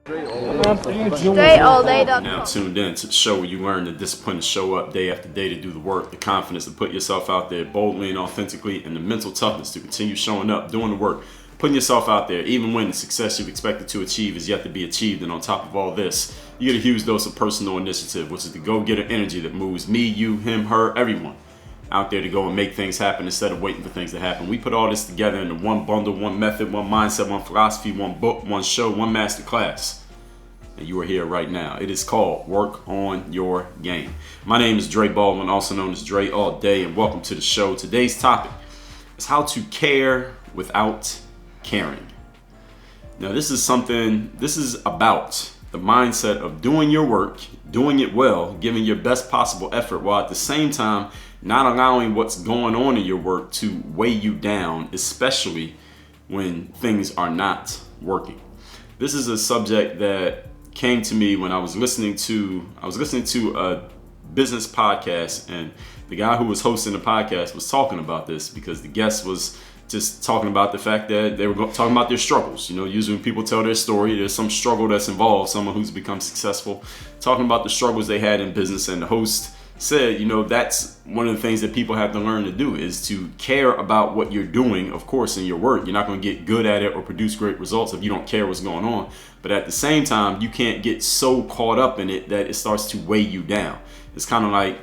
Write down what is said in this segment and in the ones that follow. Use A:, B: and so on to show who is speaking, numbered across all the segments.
A: Now tuned in to the show where you learn the discipline to show up day after day to do the work, the confidence to put yourself out there boldly and authentically, and the mental toughness to continue showing up, doing the work, putting yourself out there, even when the success you've expected to achieve is yet to be achieved. And on top of all this, you get a huge dose of personal initiative, which is the go-getter energy that moves me, you, him, her, everyone out there to go and make things happen instead of waiting for things to happen. We put all this together into one bundle, one method, one mindset, one philosophy, one book, one show, one master class. And you are here right now. It is called Work on Your Game. My name is Dre Baldwin, also known as Dre All Day, and welcome to the show. Today's topic is how to care without caring. Now, this is about the mindset of doing your work, doing it well, giving your best possible effort, while at the same time not allowing what's going on in your work to weigh you down, especially when things are not working. This is a subject that came to me when I was listening to a business podcast, and the guy who was hosting the podcast was talking about this because the guest was just talking about the fact that they were talking about their struggles. You know, usually when people tell their story, there's some struggle that's involved, someone who's become successful, talking about the struggles they had in business. And the host said, you know, that's one of the things that people have to learn to do, is to care about what you're doing. Of course, in your work, you're not going to get good at it or produce great results if you don't care what's going on. But at the same time, you can't get so caught up in it that it starts to weigh you down. It's kind of like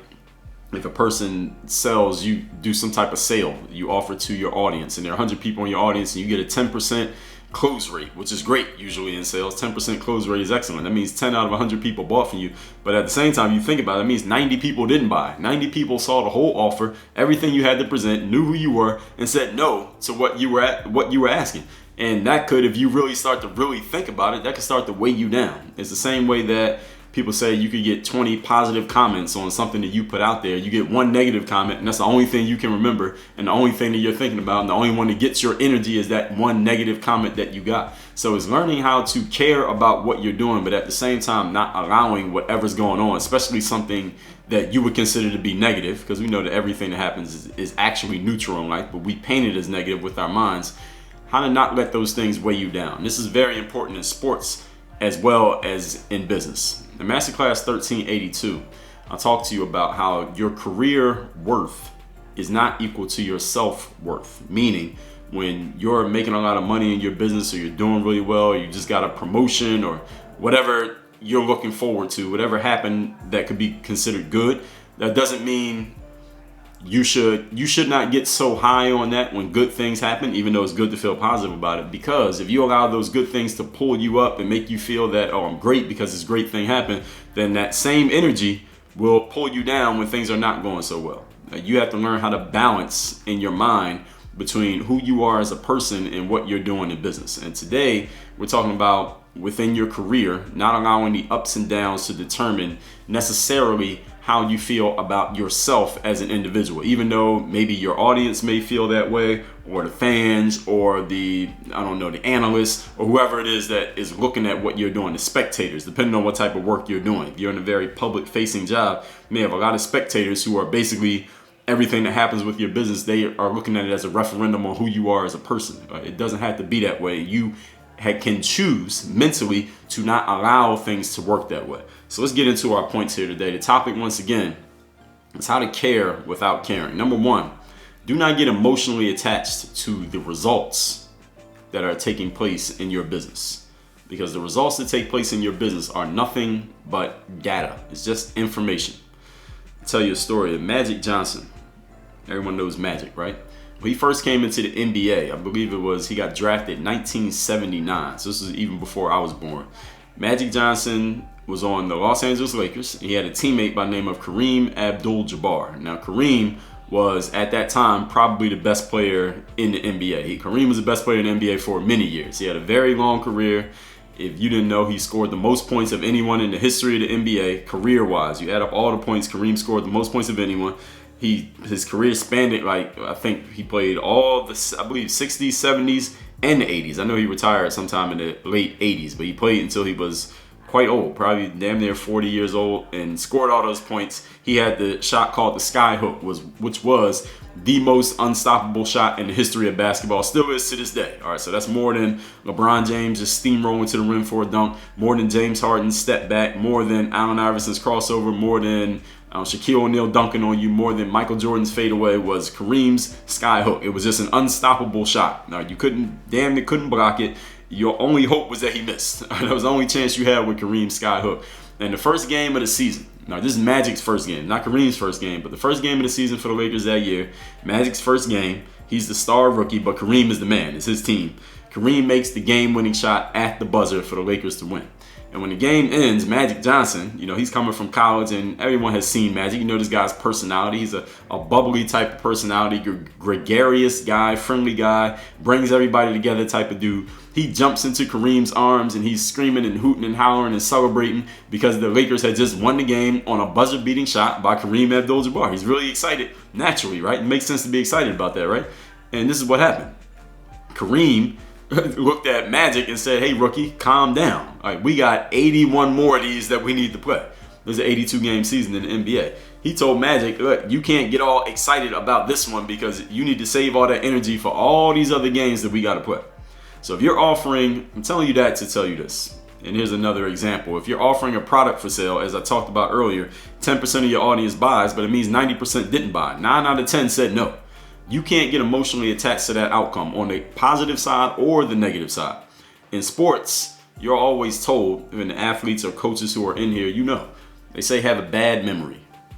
A: if a person sells, you do some type of sale, you offer to your audience, and there are 100 people in your audience, and you get a 10% close rate, which is great usually in sales. 10% close rate is excellent. That means 10 out of 100 people bought from you. But at the same time, you think about it, it means 90 people didn't buy. 90 people saw the whole offer, everything you had to present, knew who you were, and said no to what you were asking. And that could, if you really start to really think about it, that could start to weigh you down. It's the same way that people say you could get 20 positive comments on something that you put out there. You get one negative comment, and that's the only thing you can remember, and the only thing that you're thinking about, and the only one that gets your energy is that one negative comment that you got. So it's learning how to care about what you're doing, but at the same time not allowing whatever's going on, especially something that you would consider to be negative, because we know that everything that happens is actually neutral in life, but we paint it as negative with our minds. How to not let those things weigh you down. This is very important in sports as well as in business. In Masterclass 1382, I'll talk to you about how your career worth is not equal to your self-worth. Meaning, when you're making a lot of money in your business, or you're doing really well, or you just got a promotion, or whatever you're looking forward to, whatever happened that could be considered good, that doesn't mean you should not get so high on that when good things happen, even though it's good to feel positive about it. Because if you allow those good things to pull you up and make you feel that, oh, I'm great because this great thing happened, then that same energy will pull you down when things are not going so well. You have to learn how to balance in your mind between who you are as a person and what you're doing in business. And today we're talking about within your career, not allowing the ups and downs to determine necessarily how you feel about yourself as an individual, even though maybe your audience may feel that way, or the fans, or the analysts, or whoever it is that is looking at what you're doing, the spectators, depending on what type of work you're doing. If you're in a very public facing job, you may have a lot of spectators who are basically everything that happens with your business. They are looking at it as a referendum on who you are as a person. It doesn't have to be that way. You can choose mentally to not allow things to work that way. So let's get into our points here today. The topic, once again, is how to care without caring. Number one, do not get emotionally attached to the results that are taking place in your business, because the results that take place in your business are nothing but data. It's just information. I'll tell you a story of Magic Johnson. Everyone knows Magic, right? When he first came into the NBA, I believe he got drafted in 1979. So this was even before I was born. Magic Johnson was on the Los Angeles Lakers. He had a teammate by the name of Kareem Abdul-Jabbar. Now, Kareem was, at that time, probably the best player in the NBA. Kareem was the best player in the NBA for many years. He had a very long career. If you didn't know, he scored the most points of anyone in the history of the NBA, career-wise. You add up all the points, Kareem scored the most points of anyone. His career spanned it, I think he played all the, I believe, 60s, 70s, and the 80s. I know he retired sometime in the late 80s, but he played until he was quite old, probably damn near 40 years old, and scored all those points. He had the shot called the sky hook, which was the most unstoppable shot in the history of basketball. Still is to this day. All right, so that's more than LeBron James just steamrolling to the rim for a dunk, more than James Harden's step back, more than Allen Iverson's crossover, more than Shaquille O'Neal dunking on you, more than Michael Jordan's fadeaway was Kareem's sky hook. It was just an unstoppable shot. Now, you couldn't block it. Your only hope was that he missed. That was the only chance you had with Kareem's sky hook. And the first game of the season, now this is Magic's first game, not Kareem's first game, but the first game of the season for the Lakers that year, Magic's first game, he's the star rookie, but Kareem is the man, it's his team. Kareem makes the game-winning shot at the buzzer for the Lakers to win. And when the game ends, Magic Johnson, he's coming from college, and everyone has seen Magic. You know this guy's personality. He's a bubbly type of personality, gregarious guy, friendly guy, brings everybody together type of dude. He jumps into Kareem's arms, and he's screaming and hooting and hollering and celebrating because the Lakers had just won the game on a buzzer-beating shot by Kareem Abdul-Jabbar. He's really excited naturally, right? It makes sense to be excited about that, right? And this is what happened. Kareem looked at Magic and said, "Hey, rookie, calm down. All right, we got 81 more of these that we need to play." There's an 82-game season in the NBA. He told Magic, "Look, you can't get all excited about this one because you need to save all that energy for all these other games that we got to play." So if you're offering, I'm telling you that to tell you this. And here's another example. If you're offering a product for sale, as I talked about earlier, 10% of your audience buys, but it means 90% didn't buy. 9 out of 10 said no. You can't get emotionally attached to that outcome on the positive side or the negative side. In sports, you're always told, when the athletes or coaches who are in here, they say have a bad memory.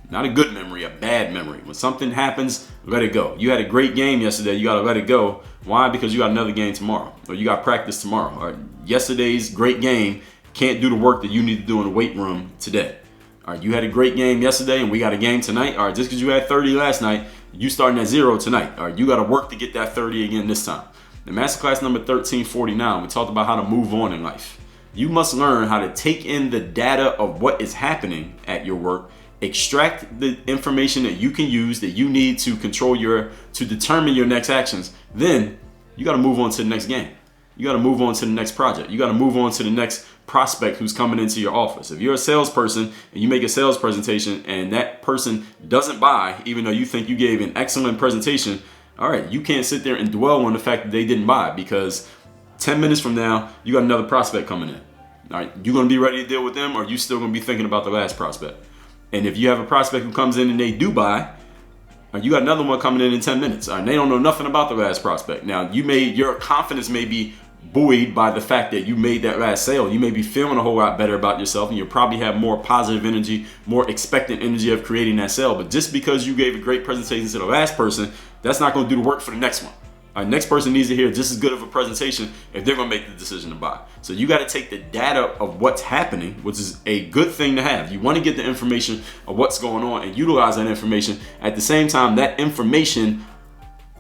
A: Not a good memory, a bad memory. When something happens, let it go. You had a great game yesterday, you got to let it go. Why? Because you got another game tomorrow, or you got practice tomorrow. Or yesterday's great game can't do the work that you need to do in the weight room today. All right, you had a great game yesterday and we got a game tonight. All right, just because you had 30 last night, you starting at 0 tonight. All right, you got to work to get that 30 again this time. In masterclass number 1349, we talked about how to move on in life. You must learn how to take in the data of what is happening at your work, extract the information that you can use that you need to to determine your next actions. Then you got to move on to the next game. You got to move on to the next project. You got to move on to the next prospect who's coming into your office. If you're a salesperson and you make a sales presentation and that person doesn't buy, even though you think you gave an excellent presentation, all right, you can't sit there and dwell on the fact that they didn't buy, because 10 minutes from now, you got another prospect coming in. All right, you going to be ready to deal with them, or you still going to be thinking about the last prospect? And if you have a prospect who comes in and they do buy, you got another one coming in 10 minutes. All right, they don't know nothing about the last prospect. Now, your confidence may be buoyed by the fact that you made that last sale. You may be feeling a whole lot better about yourself, and you'll probably have more positive energy, more expectant energy of creating that sale. But just because you gave a great presentation to the last person, that's not going to do the work for the next one. All right, next person needs to hear just as good of a presentation if they're going to make the decision to buy. So you got to take the data of what's happening, which is a good thing to have. You want to get the information of what's going on and utilize that information. At the same time, that information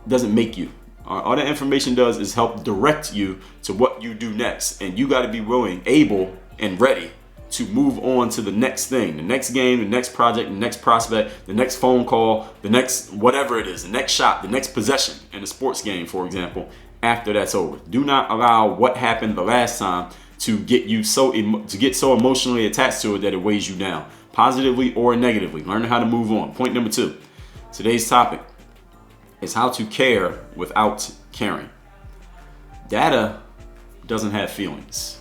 A: doesn't make you. All that information does is help direct you to what you do next. And you got to be willing, able, and ready to move on to the next thing, the next game, the next project, the next prospect, the next phone call, the next whatever it is, the next shot, the next possession in a sports game, for example, after that's over. Do not allow what happened the last time to get you so emotionally attached to it that it weighs you down, positively or negatively. Learn how to move on. Point number 2. Today's topic is how to care without caring. Data doesn't have feelings.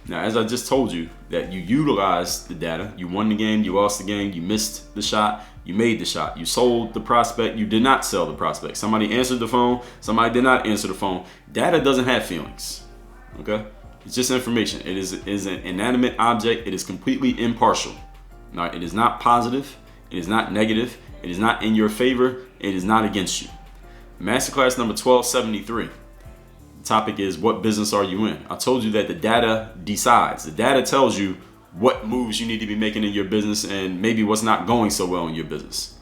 A: Now, as I just told you, that you utilized the data. You won the game, you lost the game, you missed the shot, you made the shot. You sold the prospect, you did not sell the prospect. Somebody answered the phone, somebody did not answer the phone. Data doesn't have feelings, okay? It's just information. It is an inanimate object. It is completely impartial. Now, it is not positive, it is not negative, it is not in your favor, it is not against you. Masterclass number 1273. The topic is, what business are you in? I told you that the data decides. The data tells you what moves you need to be making in your business and maybe what's not going so well in your business.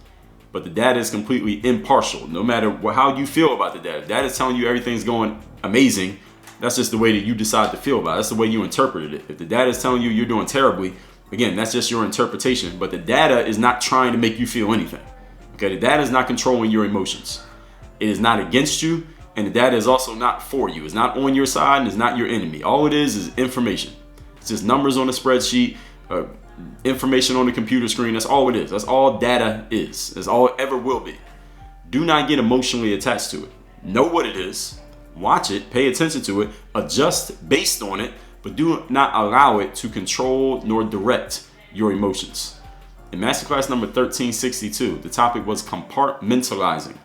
A: But the data is completely impartial. No matter how you feel about the data. The data is telling you everything's going amazing. That's just the way that you decide to feel about it. That's the way you interpreted it. If the data is telling you you're doing terribly, again, that's just your interpretation. But the data is not trying to make you feel anything. Okay, the data is not controlling your emotions. It is not against you. And the data is also not for you. It's not on your side and it's not your enemy. All it is information. just numbers on a spreadsheet, information on the computer screen. That's all it is. That's all data is. That's all it ever will be. Do not get emotionally attached to it. Know what it is. Watch it. Pay attention to it. Adjust based on it. But do not allow it to control nor direct your emotions. In masterclass number 1362, the topic was compartmentalizing.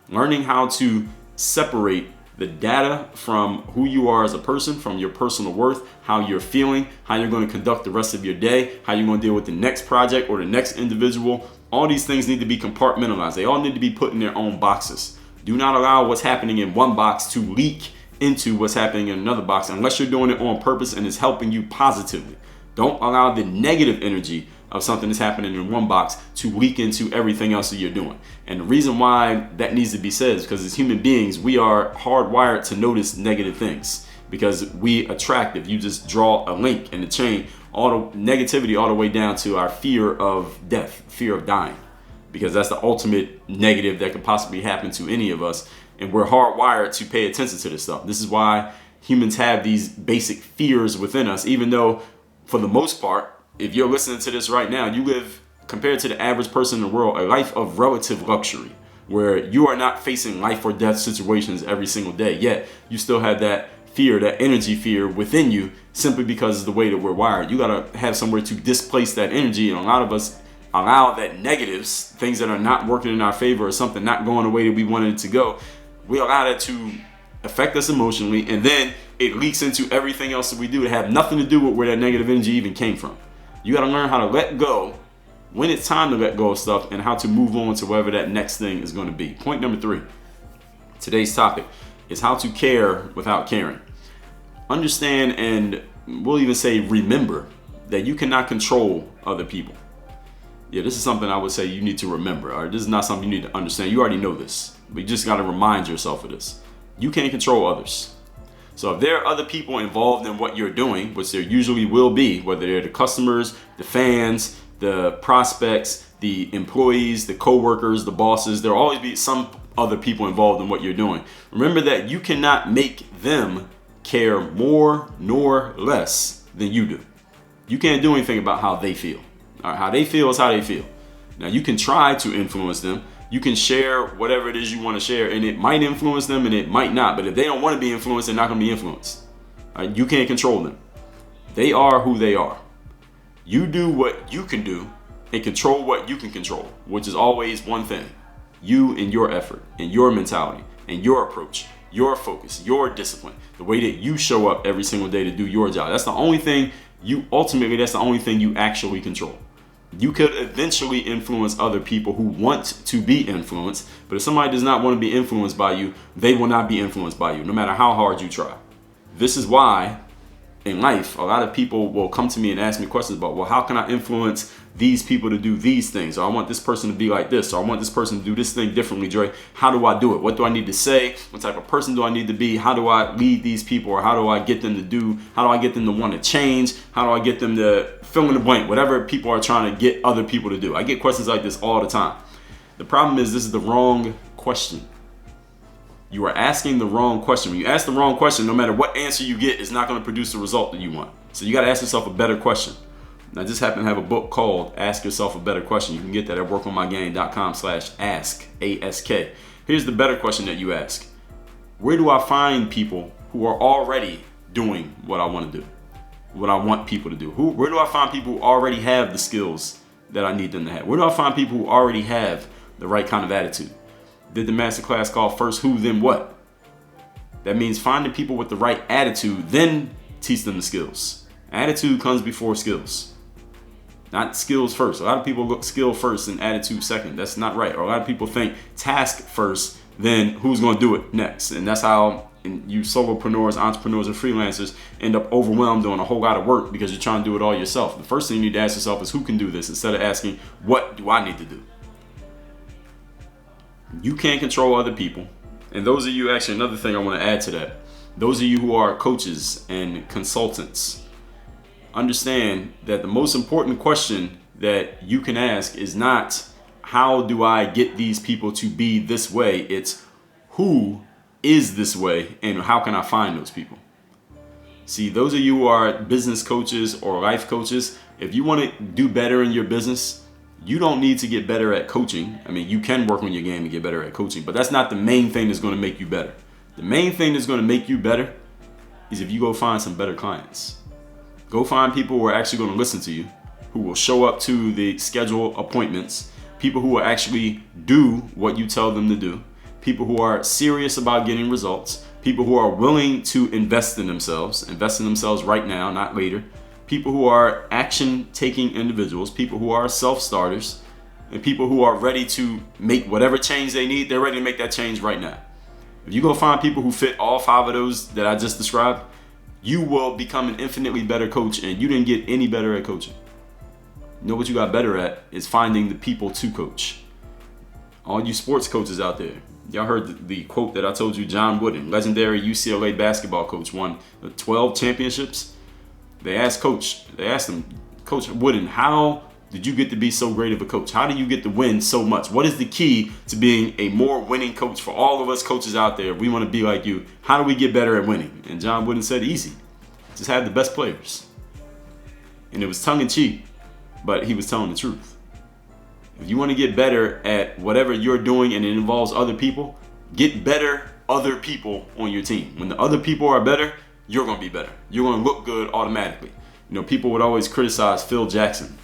A: Learning how to separate the data from who you are as a person, from your personal worth, how you're feeling, how you're going to conduct the rest of your day, how you're going to deal with the next project or the next individual. All these things need to be compartmentalized. They all need to be put in their own boxes. Do not allow what's happening in one box to leak into what's happening in another box unless you're doing it on purpose and it's helping you positively. Don't allow the negative energy of something that's happening in one box to leak into everything else that you're doing. And the reason why that needs to be said is because as human beings, we are hardwired to notice negative things because we attract. If you just draw a link in the chain, all the negativity all the way down to our fear of death, fear of dying, because that's the ultimate negative that could possibly happen to any of us. And we're hardwired to pay attention to this stuff. This is why humans have these basic fears within us, even though for the most part, if you're listening to this right now, you live, compared to the average person in the world, a life of relative luxury, where you are not facing life or death situations every single day. Yet you still have that fear, that energy fear within you, simply because of the way that we're wired. You got to have somewhere to displace that energy. And a lot of us allow that negatives, things that are not working in our favor or something not going the way that we wanted it to go, we allow that to affect us emotionally. And then it leaks into everything else that we do that have nothing to do with where that negative energy even came from. You got to learn how to let go when it's time to let go of stuff and how to move on to whatever that next thing is going to be. Point number 3. Today's topic is how to care without caring. Understand, and we'll even say remember, that you cannot control other people. Yeah, this is something I would say you need to remember. Or this is not something you need to understand. You already know this, but you just got to remind yourself of this. You can't control others. So if there are other people involved in what you're doing, which there usually will be, whether they're the customers, the fans, the prospects, the employees, the co-workers, the bosses, there'll always be some other people involved in what you're doing. Remember that you cannot make them care more nor less than you do. You can't do anything about how they feel. All right, how they feel is how they feel. Now you can try to influence them. You can share whatever it is you want to share, and it might influence them and it might not. But if they don't want to be influenced, they're not going to be influenced. All right? You can't control them. They are who they are. You do what you can do and control what you can control, which is always one thing. You and your effort and your mentality and your approach, your focus, your discipline, the way that you show up every single day to do your job. That's the only thing that's the only thing you actually control. You could eventually influence other people who want to be influenced, but if somebody does not want to be influenced by you, they will not be influenced by you, no matter how hard you try. This is why in life, a lot of people will come to me and ask me questions about, well, how can I influence these people to do these things? Or I want this person to be like this, or I want this person to do this thing differently, Dre. How do I do it? What do I need to say? What type of person do I need to be? How do I lead these people? Or how do I get them to do? How do I get them to want to change? How do I get them to fill in the blank? Whatever people are trying to get other people to do. I get questions like this all the time. The problem is this is the wrong question. You are asking the wrong question. When you ask the wrong question, no matter what answer you get, it's not going to produce the result that you want. So you got to ask yourself a better question. And I just happen to have a book called Ask Yourself a Better Question. You can get that at workonmygain.com/ask, A-S-K. Here's the better question that you ask. Where do I find people who are already doing what I want to do? What I want people to do? Where do I find people who already have the skills that I need them to have? Where do I find people who already have the right kind of attitude? Did the masterclass called First Who, Then What? That means finding people with the right attitude, then teach them the skills. Attitude comes before skills. Not skills first. A lot of people look skill first and attitude second. That's not right. Or a lot of people think task first, then who's going to do it next. And that's how you solopreneurs, entrepreneurs, and freelancers end up overwhelmed doing a whole lot of work because you're trying to do it all yourself. The first thing you need to ask yourself is who can do this, instead of asking what do I need to do. You can't control other people. And those of you, actually another thing I want to add to that, those of you who are coaches and consultants, understand that the most important question that you can ask is not how do I get these people to be this way? It's who is this way and how can I find those people? See, those of you who are business coaches or life coaches, if you want to do better in your business, you don't need to get better at coaching. I mean, you can work on your game and get better at coaching, but that's not the main thing that's going to make you better. The main thing that's going to make you better is if you go find some better clients. Go find people who are actually going to listen to you, who will show up to the scheduled appointments, people who will actually do what you tell them to do, people who are serious about getting results, people who are willing to invest in themselves right now, not later, people who are action-taking individuals, people who are self-starters, and people who are ready to make whatever change they need. They're ready to make that change right now. If you go find people who fit all 5 of those that I just described, you will become an infinitely better coach, and you didn't get any better at coaching. You know what you got better at is finding the people to coach. All you sports coaches out there, y'all heard the quote that I told you. John Wooden, legendary UCLA basketball coach, won 12 championships. They asked him, Coach Wooden, how did you get to be so great of a coach? How do you get to win so much? What is the key to being a more winning coach for all of us coaches out there? We want to be like you. How do we get better at winning? And John Wooden said, easy. Just have the best players. And it was tongue in cheek, but he was telling the truth. If you want to get better at whatever you're doing and it involves other people, get better other people on your team. When the other people are better, you're going to be better. You're going to look good automatically. You know, people would always criticize Phil Jackson,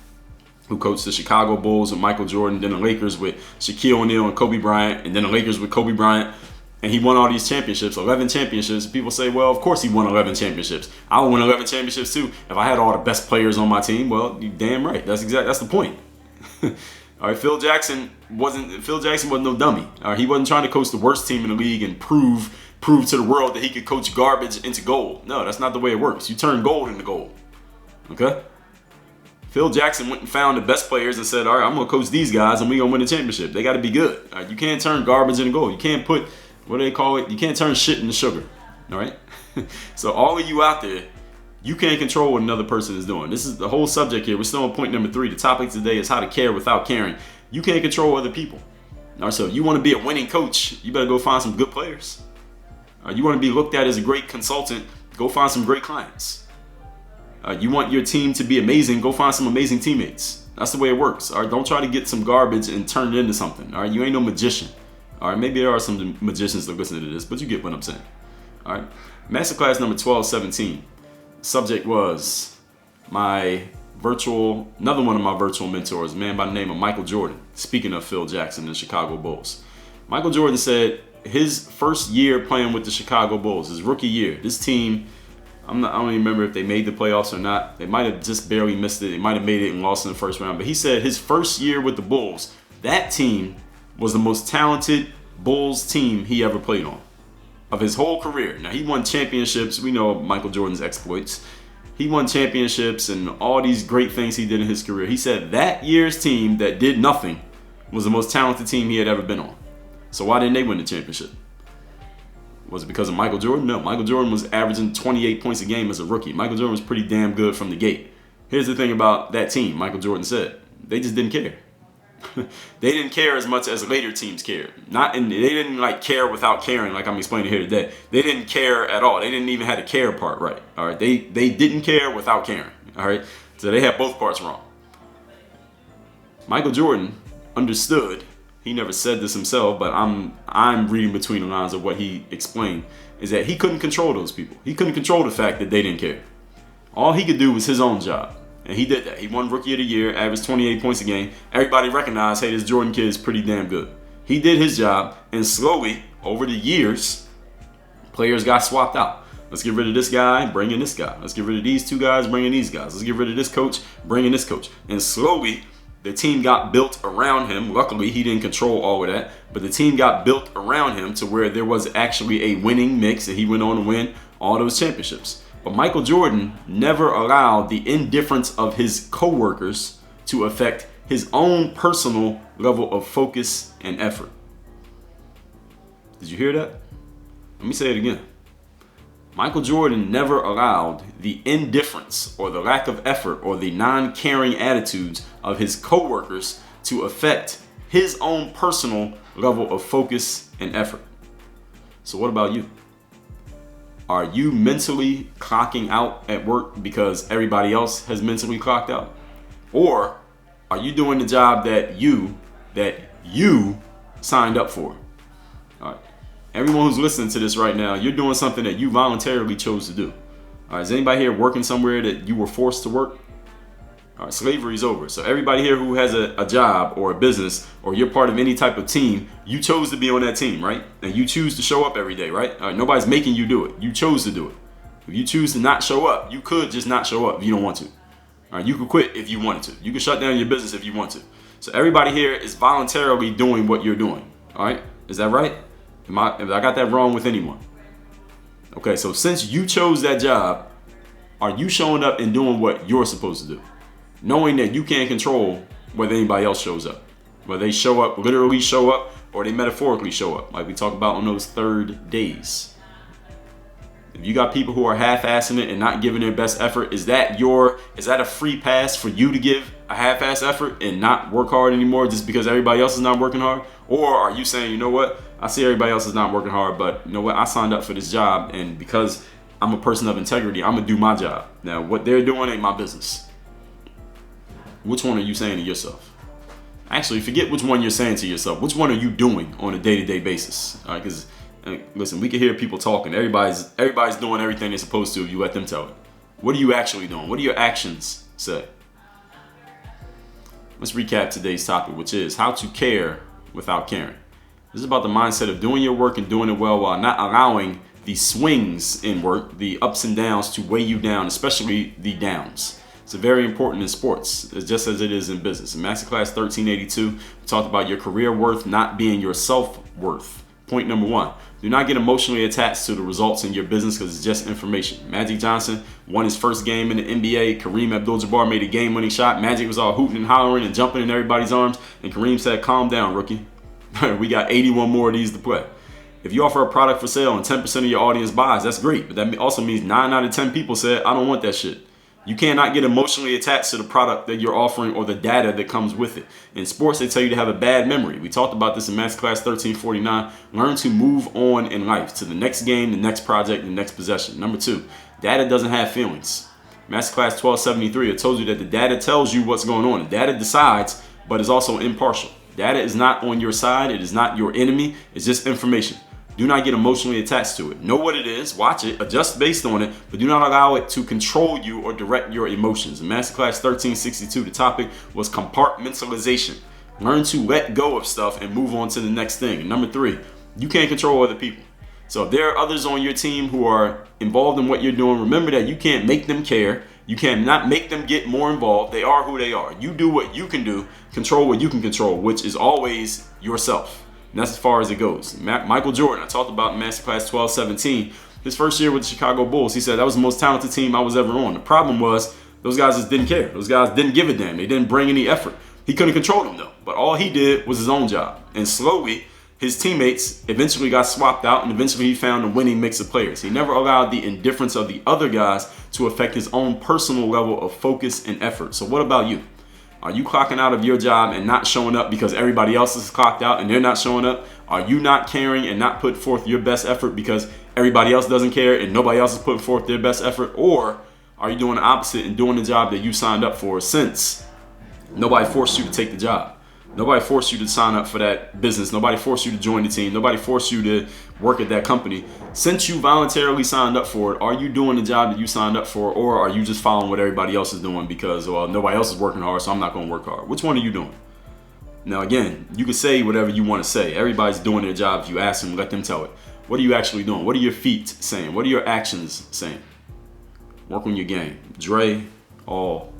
A: who coached the Chicago Bulls with Michael Jordan, then the Lakers with Shaquille O'Neal and Kobe Bryant, and then the Lakers with Kobe Bryant. And he won all these championships, 11 championships. People say, well, of course he won 11 championships. I would win 11 championships too if I had all the best players on my team. Well, you damn right. That's the point. All right, Phil Jackson wasn't no dummy. All right, he wasn't trying to coach the worst team in the league and prove to the world that he could coach garbage into gold. No, that's not the way it works. You turn gold into gold. Okay? Phil Jackson went and found the best players and said, all right, I'm going to coach these guys and we're going to win the championship. They got to be good. All right, you can't turn garbage into gold. You can't put, what do they call it? You can't turn shit into sugar. All right? So all of you out there, you can't control what another person is doing. This is the whole subject here. We're still on point number 3. The topic today is how to care without caring. You can't control other people. All right, so if you want to be a winning coach, you better go find some good players. You want to be looked at as a great consultant, go find some great clients. You want your team to be amazing, go find some amazing teammates. That's the way it works. All right, don't try to get some garbage and turn it into something. All right, you ain't no magician. All right, maybe there are some magicians that listen to this, but you get what I'm saying. All right, masterclass number 1217. Subject was another one of my virtual mentors, a man by the name of Michael Jordan. Speaking of Phil Jackson and the Chicago Bulls, Michael Jordan said his first year playing with the Chicago Bulls, his rookie year, this team, I don't even remember if they made the playoffs or not. They might have just barely missed it. They might have made it and lost in the first round. But he said his first year with the Bulls, that team was the most talented Bulls team he ever played on of his whole career. Now, he won championships. We know Michael Jordan's exploits. He won championships and all these great things he did in his career. He said that year's team that did nothing was the most talented team he had ever been on. So why didn't they win the championship? Was it because of Michael Jordan? No, Michael Jordan was averaging 28 points a game as a rookie. Michael Jordan was pretty damn good from the gate. Here's the thing about that team, Michael Jordan said, they just didn't care. They didn't care as much as later teams cared. They didn't like care without caring, like I'm explaining here today. They didn't care at all. They didn't even have the care part right. All right, they didn't care without caring. All right, so they had both parts wrong. Michael Jordan understood. He never said this himself, but I'm reading between the lines of what he explained, is that he couldn't control those people. He couldn't control the fact that they didn't care. All he could do was his own job. And he did that. He won Rookie of the Year, averaged 28 points a game. Everybody recognized, hey, this Jordan kid is pretty damn good. He did his job, and slowly, over the years, players got swapped out. Let's get rid of this guy, bring in this guy. Let's get rid of these 2 guys, bring in these guys. Let's get rid of this coach, bring in this coach. And slowly, the team got built around him. Luckily, he didn't control all of that, but the team got built around him to where there was actually a winning mix, and he went on to win all those championships. But Michael Jordan never allowed the indifference of his coworkers to affect his own personal level of focus and effort. Did you hear that? Let me say it again. Michael Jordan never allowed the indifference or the lack of effort or the non-caring attitudes of his coworkers to affect his own personal level of focus and effort. So what about you? Are you mentally clocking out at work because everybody else has mentally clocked out? Or are you doing the job that you signed up for? All right. Everyone who's listening to this right now, you're doing something that you voluntarily chose to do. All right. Is anybody here working somewhere that you were forced to work? All right, slavery is over. So everybody here who has a job or a business, or you're part of any type of team, you chose to be on that team, right? And you choose to show up every day, right? All right, nobody's making you do it. You chose to do it. If you choose to not show up, you could just not show up if you don't want to. All right, you could quit if you wanted to. You could shut down your business if you want to. So everybody here is voluntarily doing what you're doing. All right, is that right? If I got that wrong with anyone? Okay, so since you chose that job, are you showing up and doing what you're supposed to do? Knowing that you can't control whether anybody else shows up. Whether they show up, literally show up, or they metaphorically show up, like we talk about on those third days. If you got people who are half-assing it and not giving their best effort, is that a free pass for you to give a half-ass effort and not work hard anymore just because everybody else is not working hard? Or are you saying, you know what, I see everybody else is not working hard, but you know what, I signed up for this job, and because I'm a person of integrity, I'm gonna do my job. Now, what they're doing ain't my business. Which one are you saying to yourself? Actually, forget which one you're saying to yourself. Which one are you doing on a day-to-day basis? All right, because listen, we can hear people talking. Everybody's doing everything they're supposed to if you let them tell it. What are you actually doing? What do your actions say? Let's recap today's topic, which is how to care without caring. This is about the mindset of doing your work and doing it well while not allowing the swings in work, the ups and downs, to weigh you down, especially the downs. It's very important in sports, just as it is in business. In Masterclass 1382, we talked about your career worth not being your self-worth. Point number 1, do not get emotionally attached to the results in your business because it's just information. Magic Johnson won his first game in the NBA. Kareem Abdul-Jabbar made a game-winning shot. Magic was all hooting and hollering and jumping in everybody's arms. And Kareem said, calm down, rookie. We got 81 more of these to play. If you offer a product for sale and 10% of your audience buys, that's great. But that also means 9 out of 10 people said, I don't want that shit. You cannot get emotionally attached to the product that you're offering or the data that comes with it. In sports, they tell you to have a bad memory. We talked about this in Masterclass 1349. Learn to move on in life to the next game, the next project, the next possession. Number 2, data doesn't have feelings. Masterclass 1273, it tells you that the data tells you what's going on. The data decides, but is also impartial. Data is not on your side. It is not your enemy. It's just information. Do not get emotionally attached to it. Know what it is, watch it, adjust based on it, but do not allow it to control you or direct your emotions. In Masterclass 1362, the topic was compartmentalization. Learn to let go of stuff and move on to the next thing. And number 3, you can't control other people. So if there are others on your team who are involved in what you're doing, remember that you can't make them care. You cannot make them get more involved. They are who they are. You do what you can do, control what you can control, which is always yourself. And that's as far as it goes. Michael Jordan, I talked about in Masterclass 1217, his first year with the Chicago Bulls, he said that was the most talented team I was ever on. The problem was those guys just didn't care. Those guys didn't give a damn. They didn't bring any effort. He couldn't control them though. But all he did was his own job. And slowly, his teammates eventually got swapped out, and eventually he found a winning mix of players. He never allowed the indifference of the other guys to affect his own personal level of focus and effort. So what about you? Are you clocking out of your job and not showing up because everybody else is clocked out and they're not showing up? Are you not caring and not putting forth your best effort because everybody else doesn't care and nobody else is putting forth their best effort? Or are you doing the opposite and doing the job that you signed up for, since nobody forced you to take the job? Nobody forced you to sign up for that business. Nobody forced you to join the team. Nobody forced you to work at that company. Since you voluntarily signed up for it, are you doing the job that you signed up for, or are you just following what everybody else is doing because, well, nobody else is working hard, so I'm not going to work hard? Which one are you doing? Now, again, you can say whatever you want to say. Everybody's doing their job. If you ask them, let them tell it. What are you actually doing? What are your feet saying? What are your actions saying? Work on your game. Dre, all